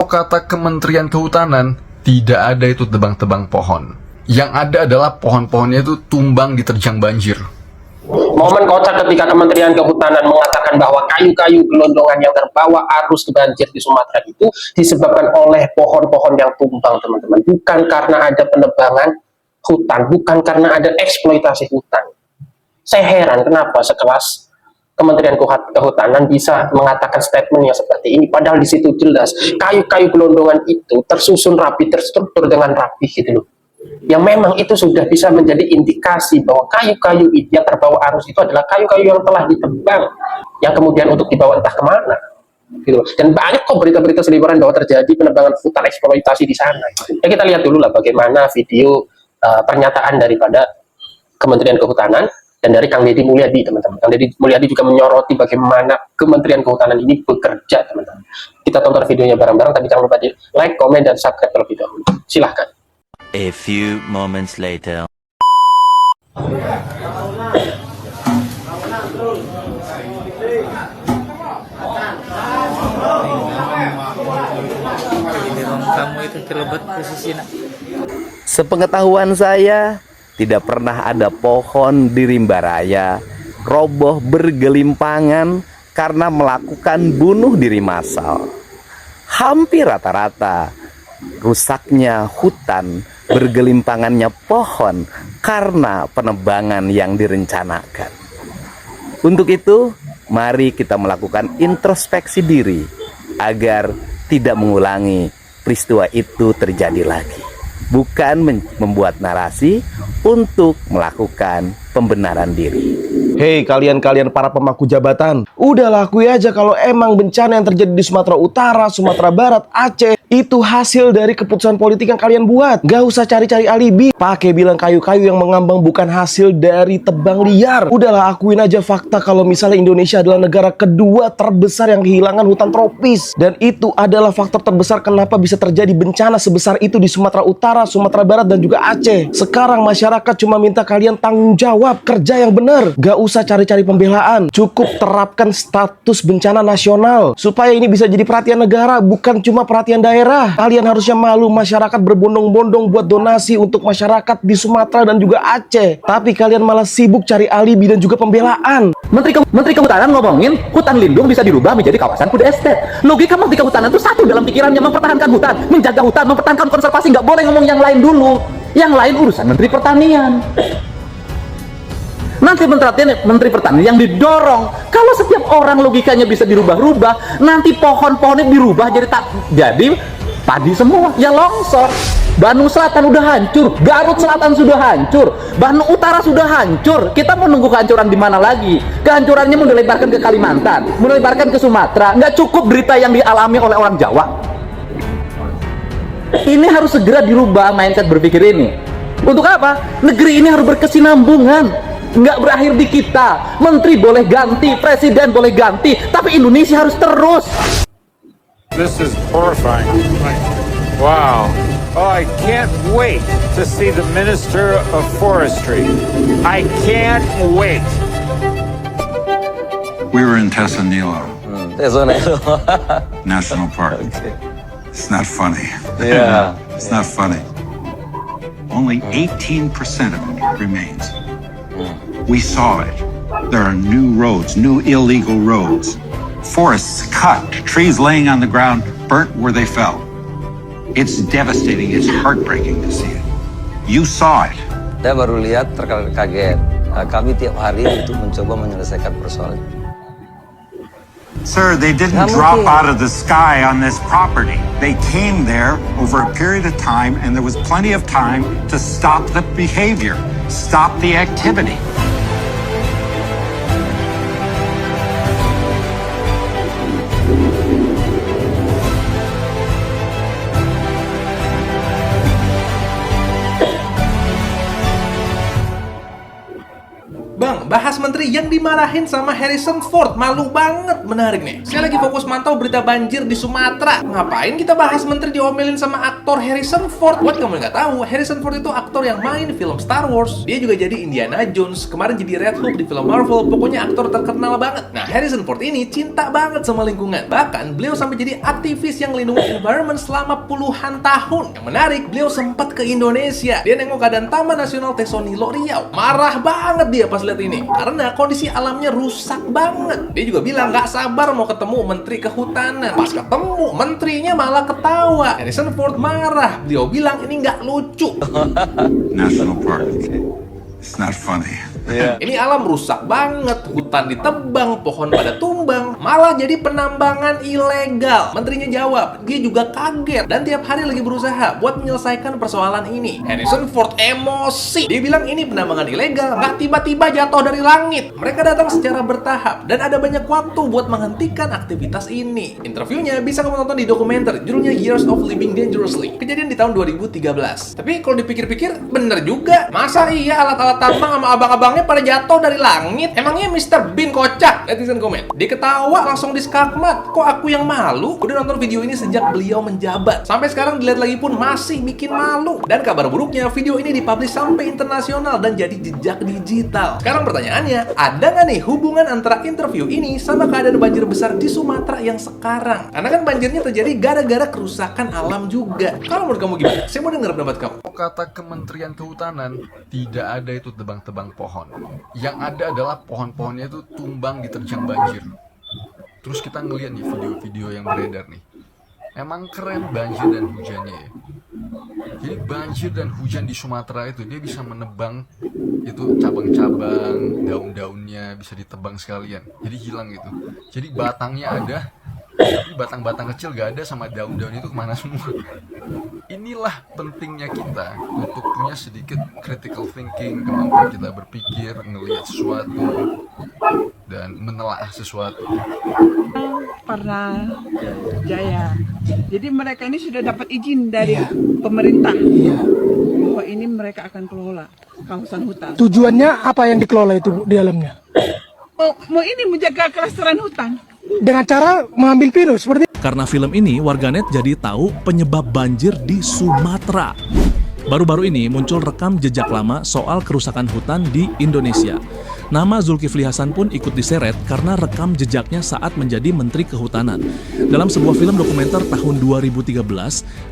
Kata Kementerian Kehutanan, tidak ada itu tebang-tebang pohon. Yang ada adalah pohon-pohonnya itu tumbang diterjang banjir. Momen kocak ketika Kementerian Kehutanan mengatakan bahwa kayu-kayu gelondongan yang terbawa arus banjir di Sumatera itu disebabkan oleh pohon-pohon yang tumbang, teman-teman. Bukan karena ada penebangan hutan, bukan karena ada eksploitasi hutan. Saya heran kenapa sekelas Kementerian Kehutanan bisa mengatakan statement yang seperti ini, padahal di situ jelas kayu-kayu gelondongan itu tersusun rapi, terstruktur dengan rapi gitu loh. Yang memang itu sudah bisa menjadi indikasi bahwa kayu-kayu yang terbawa arus itu adalah kayu-kayu yang telah ditebang, yang kemudian untuk dibawa entah kemana. Gitu. Dan banyak kok berita-berita seliweran bahwa terjadi penebangan hutan eksploitasi di sana. Ya, kita lihat dulu lah bagaimana video pernyataan daripada Kementerian Kehutanan dan dari Kang Deddy Mulyadi, teman-teman. Kang Deddy Mulyadi juga menyoroti bagaimana Kementerian Kehutanan ini bekerja, teman-teman. Kita tonton videonya bareng-bareng, tapi jangan lupa di like, komen, dan subscribe terlebih dahulu. Silahkan. A few moments later. Kamu itu kelebet posisinya. Sepengetahuan saya, tidak pernah ada pohon di Rimba Raya roboh bergelimpangan karena melakukan bunuh diri massal. Hampir rata-rata rusaknya hutan, bergelimpangannya pohon karena penebangan yang direncanakan. Untuk itu, mari kita melakukan introspeksi diri agar tidak mengulangi peristiwa itu terjadi lagi. Bukan membuat narasi untuk melakukan pembenaran diri. Hei kalian-kalian para pemangku jabatan, udah akui aja kalau emang bencana yang terjadi di Sumatera Utara, Sumatera Barat, Aceh itu hasil dari keputusan politik yang kalian buat. Gak usah cari-cari alibi, pakai bilang kayu-kayu yang mengambang bukan hasil dari tebang liar. Udahlah akuin aja fakta kalau misalnya Indonesia adalah negara kedua terbesar yang kehilangan hutan tropis. Dan itu adalah faktor terbesar kenapa bisa terjadi bencana sebesar itu di Sumatera Utara, Sumatera Barat, dan juga Aceh. Sekarang masyarakat cuma minta kalian tanggung jawab, kerja yang benar. Gak usah cari-cari pembelaan, cukup terapkan status bencana nasional supaya ini bisa jadi perhatian negara, bukan cuma perhatian daerah. Kalian harusnya malu masyarakat berbondong-bondong buat donasi untuk masyarakat di Sumatera dan juga Aceh, tapi kalian malah sibuk cari alibi dan juga pembelaan. Menteri Kehutanan ngomongin hutan lindung bisa dirubah menjadi kawasan food estate. Logika Menteri Kehutanan itu satu dalam pikirannya, mempertahankan hutan, menjaga hutan, mempertahankan konservasi. Nggak boleh ngomong yang lain dulu. Yang lain urusan Menteri Pertanian. Nanti Menteri Pertanian yang didorong. Kalau setiap orang logikanya bisa dirubah-rubah, nanti pohon-pohonnya dirubah jadi padi semua, ya longsor. Bandung Selatan udah hancur, Garut Selatan sudah hancur, Bandung Utara sudah hancur. Kita mau nunggu kehancuran di mana lagi? Kehancurannya mau dilebarkan ke Kalimantan, mau dilebarkan ke Sumatera. Nggak cukup berita yang dialami oleh orang Jawa. Ini harus segera dirubah mindset berpikir ini. Untuk apa? Negeri ini harus berkesinambungan. Nggak berakhir di kita. Menteri boleh ganti, presiden boleh ganti, tapi Indonesia harus terus. This is horrifying. Wow. Oh, I can't wait to see the Minister of Forestry. I can't wait. We were in Tesanilo National Park. Okay. It's not funny. Yeah. It's not funny. Only 18% of it remains. We saw it. There are new roads, new illegal roads. Forests cut, trees laying on the ground, burnt where they fell. It's devastating. It's heartbreaking to see it. You saw it. Saya baru lihat terkaget. Kami tiap hari untuk mencoba menyelesaikan persoalan. Sir, they didn't drop out of the sky on this property. They came there over a period of time, and there was plenty of time to stop the behavior, stop the activity. bahas menteri yang dimarahin sama Harrison Ford. Malu banget, menarik nih. Saya lagi fokus mantau berita banjir di Sumatera. Ngapain kita bahas menteri diomelin sama aktor Harrison Ford? Buat kamu yang nggak tahu, Harrison Ford itu aktor yang main film Star Wars. Dia juga jadi Indiana Jones, kemarin jadi Red Hood di film Marvel. Pokoknya aktor terkenal banget. Nah, Harrison Ford ini cinta banget sama lingkungan. Bahkan beliau sampai jadi aktivis yang melindungi environment selama puluhan tahun. Yang menarik, beliau sempat ke Indonesia. Dia nengok keadaan Taman Nasional Teso Nilo Riau. Marah banget dia pas lihat ini, karena kondisi alamnya rusak banget. Dia juga bilang gak sabar mau ketemu Menteri Kehutanan. Pas ketemu, menterinya malah ketawa. Harrison Ford marah. Beliau bilang ini gak lucu. National Park. It's not funny. Ini alam rusak banget, hutan ditebang, pohon pada tumbang, malah jadi penambangan ilegal. Menterinya jawab, dia juga kaget dan tiap hari lagi berusaha buat menyelesaikan persoalan ini. Harrison Ford emosi. Dia bilang ini penambangan ilegal, nggak tiba-tiba jatuh dari langit. Mereka datang secara bertahap dan ada banyak waktu buat menghentikan aktivitas ini. Interviewnya bisa kamu tonton di dokumenter, judulnya Years of Living Dangerously. Kejadian di tahun 2013. Tapi kalau dipikir-pikir, bener juga. Masa iya alat-alat tambang sama abang-abangnya pada jatuh dari langit? Emangnya Mr. Bean kocak? Netizen komen. Dia ketawa langsung diskakmat. Kok aku yang malu? Udah nonton video ini sejak beliau menjabat. Sampai sekarang dilihat lagi pun masih bikin malu. Dan kabar buruknya, video ini dipublish sampai internasional dan jadi jejak digital. Sekarang pertanyaannya, ada nggak nih hubungan antara interview ini sama keadaan banjir besar di Sumatera yang sekarang? Karena kan banjirnya terjadi gara-gara kerusakan alam juga. Kalau menurut kamu gimana? Saya mau dengar pendapat kamu. Kata Kementerian Kehutanan, tidak ada itu tebang-tebang pohon. Yang ada adalah pohon-pohonnya itu tumbang diterjang banjir. Terus kita ngeliat nih video-video yang beredar nih. Emang keren banjir dan hujannya ya. Jadi banjir dan hujan di Sumatera itu dia bisa menebang itu cabang-cabang, daun-daunnya bisa ditebang sekalian. Jadi hilang gitu. Jadi batangnya ada, tapi batang-batang kecil gak ada sama daun-daun itu kemana semua. Inilah pentingnya kita untuk punya sedikit critical thinking, kemampuan kita berpikir, ngelihat sesuatu, dan menelaah sesuatu. Pernah Jaya. Jadi mereka ini sudah dapat izin dari pemerintah bahwa ini mereka akan kelola kawasan hutan. Tujuannya apa yang dikelola itu di dalamnya? Mau ini menjaga kelestarian hutan. Dengan cara mengambil virus seperti. Karena film ini, warganet jadi tahu penyebab banjir di Sumatera. Baru-baru ini muncul rekam jejak lama soal kerusakan hutan di Indonesia. Nama Zulkifli Hasan pun ikut diseret karena rekam jejaknya saat menjadi Menteri Kehutanan. Dalam sebuah film dokumenter tahun 2013,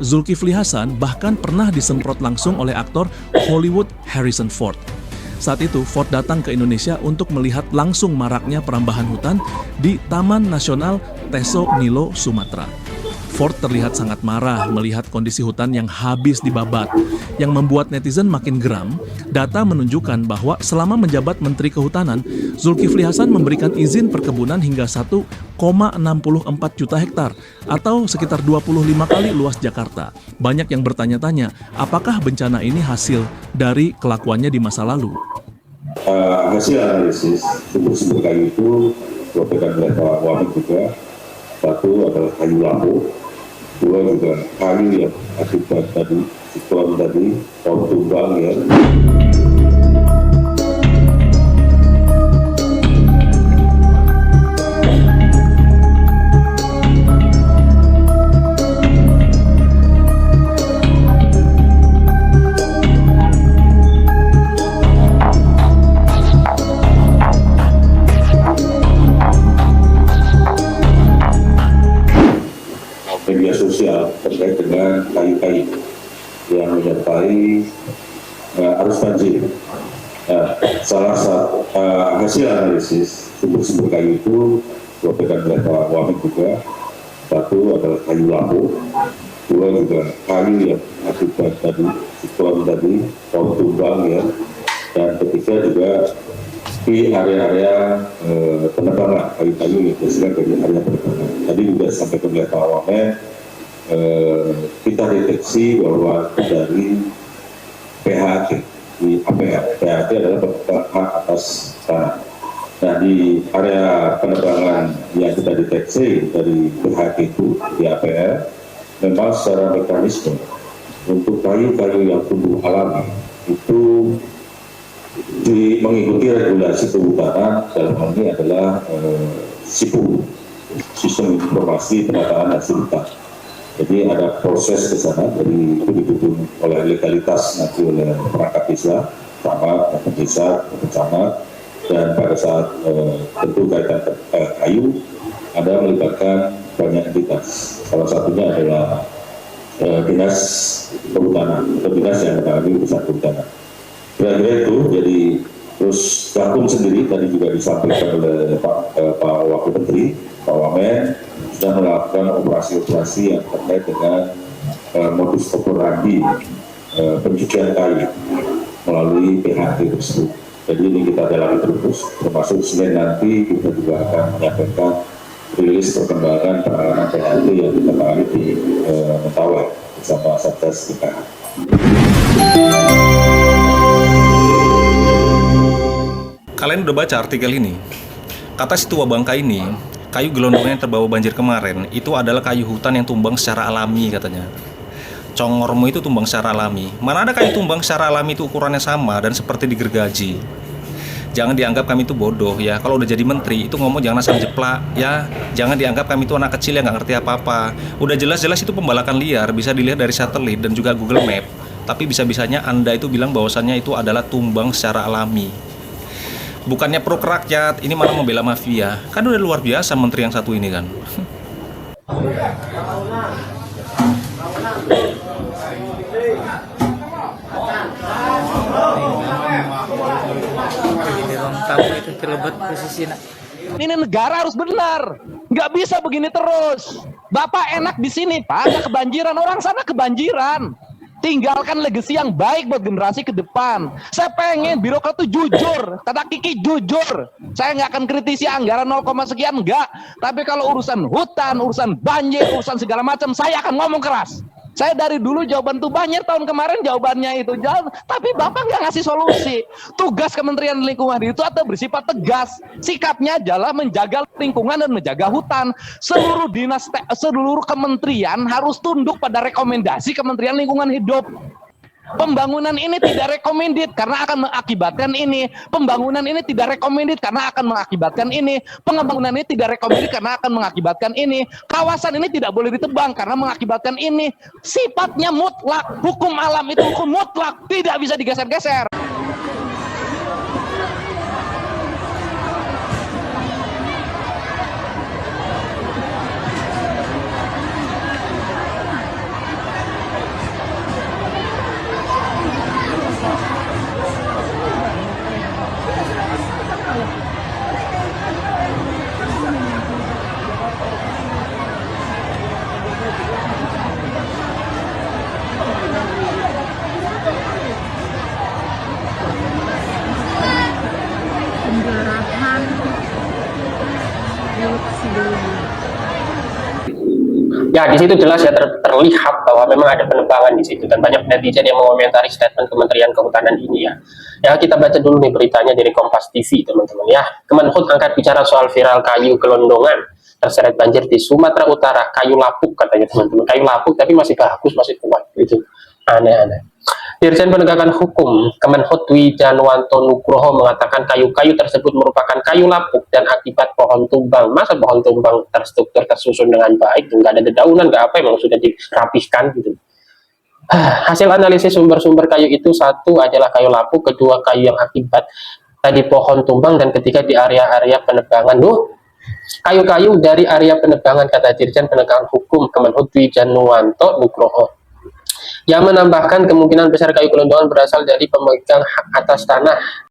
Zulkifli Hasan bahkan pernah disemprot langsung oleh aktor Hollywood Harrison Ford. Saat itu, Ford datang ke Indonesia untuk melihat langsung maraknya perambahan hutan di Taman Nasional Teso Nilo, Sumatera. Ford terlihat sangat marah melihat kondisi hutan yang habis dibabat. Yang membuat netizen makin geram, data menunjukkan bahwa selama menjabat Menteri Kehutanan, Zulkifli Hasan memberikan izin perkebunan hingga 1,64 juta hektar atau sekitar 25 kali luas Jakarta. Banyak yang bertanya-tanya, apakah bencana ini hasil dari kelakuannya di masa lalu? Hasil analisis sumber-sumber kayu itu dilakukan oleh Pak Wamen juga. Satu adalah kayu lampu, dua juga kayu yang akibat tadi siklon tadi, pohon tumbang ya. Media sosial terkait dengan kayu-kayu yang menyertai arus banjir. Salah satu hasil analisis sumber-sumber kayu itu dilakukan oleh Pak Wamen juga. Satu adalah kayu lampu, dua juga kayu yang akibat tadi siklon tadi, pohon tumbang ya, dan ketiga juga di area-area penebangan kayu-kayu yang berasal dari area penebangan. Tadi juga disampaikan oleh Pak Wamen, kita deteksi bahwa dari PHT di APR. PHT adalah penetapan hak atas tanah. Nah, di area penebangan yang kita deteksi dari PHT itu di APR, memang secara mekanisme untuk kayu-kayu yang tumbuh alami itu mengikuti regulasi kehutanan, dalam hal ini adalah SIPU, Sistem Informasi Penataan Hasil Hutan. Jadi ada proses ke sana, dari itu didukung oleh legalitas nanti oleh perangkat desa, camat, desa, camat, dan pada saat tentu kaitan kayu ada melibatkan banyak entitas. Salah satunya adalah dinas kehutanan atau dinas yang menangani urusan kehutanan. Kira-kira itu, jadi terus Gakum sendiri tadi juga disampaikan oleh Pak Wakil Menteri, Pak Wamen, sudah melakukan operasi-operasi yang terkait dengan modus operandi pencucian kayu melalui PHT tersebut. Jadi ini kita dalami terus, termasuk Senin nanti kita juga akan menyampaikan rilis perkembangan penanganan PHT yang kita tangani di Mentawai bersama Satgas TKH. Kalian udah baca artikel ini? Kata si tua bangka ini, kayu gelondongan yang terbawa banjir kemarin itu adalah kayu hutan yang tumbang secara alami katanya. Congormu itu tumbang secara alami. Mana ada kayu tumbang secara alami itu ukurannya sama dan seperti digergaji. Jangan dianggap kami itu bodoh ya. Kalau udah jadi menteri itu ngomong jangan asal jeplak ya. Jangan dianggap kami itu anak kecil yang nggak ngerti apa-apa. Udah jelas-jelas itu pembalakan liar, bisa dilihat dari satelit dan juga Google Map. Tapi bisa-bisanya Anda itu bilang bahwasannya itu adalah tumbang secara alami. Bukannya pro rakyat, ini malah membela mafia. Kan udah luar biasa menteri yang satu ini kan. Ini ruang tamu itu kelebat posisinya. Ini negara harus benar, nggak bisa begini terus. Bapak enak di sini, Pak, nggak kebanjiran, orang sana kebanjiran. Tinggalkan legasi yang baik buat generasi ke depan. Saya pengen birokrat itu jujur, kata Kiki jujur. Saya nggak akan kritisi anggaran 0, sekian, enggak. Tapi kalau urusan hutan, urusan banjir, urusan segala macam, saya akan ngomong keras. Saya dari dulu jawaban tuh banjir tahun kemarin jawabannya itu jalan, tapi Bapak nggak ngasih solusi. Tugas Kementerian Lingkungan itu atau bersifat tegas. Sikapnya adalah menjaga lingkungan dan menjaga hutan. Seluruh dinas, seluruh kementerian harus tunduk pada rekomendasi Kementerian Lingkungan Hidup. Pembangunan ini tidak recommended karena akan mengakibatkan ini. Pembangunan ini tidak recommended karena akan mengakibatkan ini. Pembangunan ini tidak recommended karena akan mengakibatkan ini. Kawasan ini tidak boleh ditebang karena mengakibatkan ini. Sifatnya mutlak. Hukum alam itu hukum mutlak, tidak bisa digeser-geser. Ya, di situ jelas ya terlihat bahwa memang ada penebangan di situ dan banyak netizen yang mengomentari statement Kementerian Kehutanan ini ya. Ya, kita baca dulu nih beritanya dari Kompas TV, teman-teman ya. Kemenhut angkat bicara soal viral kayu gelondongan terseret banjir di Sumatera Utara, kayu lapuk katanya teman-teman. Kayu lapuk tapi masih bagus, masih kuat itu. Aneh-aneh. Dirjen Penegakan Hukum Kemenhut Dwi Janwanto Nugroho mengatakan kayu-kayu tersebut merupakan kayu lapuk dan akibat pohon tumbang. Masa pohon tumbang terstruktur tersusun dengan baik, nggak ada dedaunan, nggak apa, emang sudah dirapihkan gitu. Hasil analisis sumber-sumber kayu itu, satu adalah kayu lapuk, kedua kayu yang akibat tadi pohon tumbang, dan ketiga di area-area penebangan. Kayu-kayu dari area penebangan, kata Dirjen Penegakan Hukum Kemenhut Dwi Janwanto Nugroho. Yang menambahkan kemungkinan besar kayu gelondongan berasal dari pemegang hak atas tanah